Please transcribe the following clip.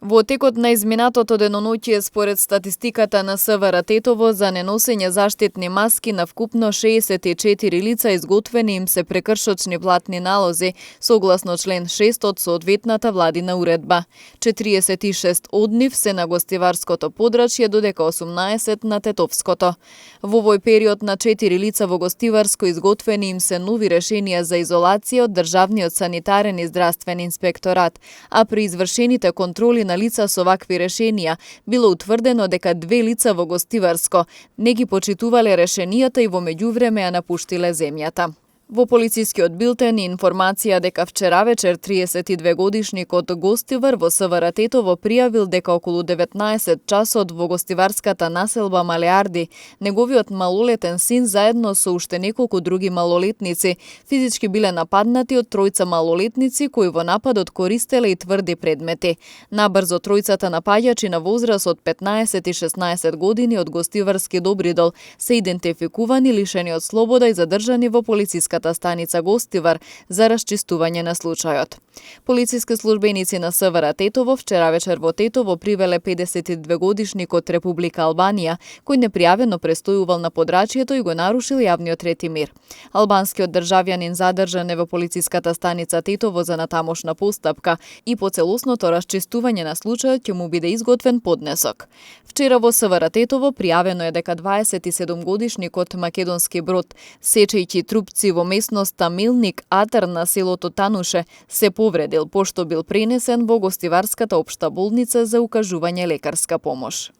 Во текот на изминатото деноноќие според статистиката на СВР Тетово за неносење заштитни маски на вкупно 64 лица изготвени им се прекршочни платни налози согласно член 6 од соодветната владина уредба. 46 од нив се на гостиварското подрачје, додека 18 на тетовското. Во овој период на 4 лица во гостиварско изготвени им се нови решенија за изолација од Државниот санитарен и здравствен инспекторат, а при извршените контроли на лица со вакви решенија било утврдено дека 2 лица во гостиварско не ги почитувале решенијата и во меѓувреме ја напуштиле земјата. Во полицискиот билтен информација дека вчера вечер 32-годишникот гостивар во СВР Тетово пријавил дека околу 19 часот во гостиварската населба Малеарди неговиот малолетен син заедно со уште неколку други малолетници физички биле нападнати од тројца малолетници кои во нападот користеле и тврди предмети. Набрзо тројцата напаѓачи на возраст од 15 и 16 години од гостиварски Добридол се идентификувани, лишени од слобода и задржани во полициската станица Гостивар за расчистување на случајот. Полициски службеници на СВР Тетово вчера вечер во Тетово привеле 52-годишникот Република Албанија, кој непријавено престојувал на подрачјето и го нарушил јавниот ред и мир. Албанскиот државјанин задржан е во полициската станица Тетово за натамошна постапка и по целосното расчистување на случајот ќе му биде изготвен поднесок. Вчера во СВР Тетово пријавено е дека 27-годишникот Македонски Брод, сечејќи трупци во местноста Милник Атар на селото Тануше, се повредил пошто бил пренесен во гостиварската општа болница за укажување лекарска помош.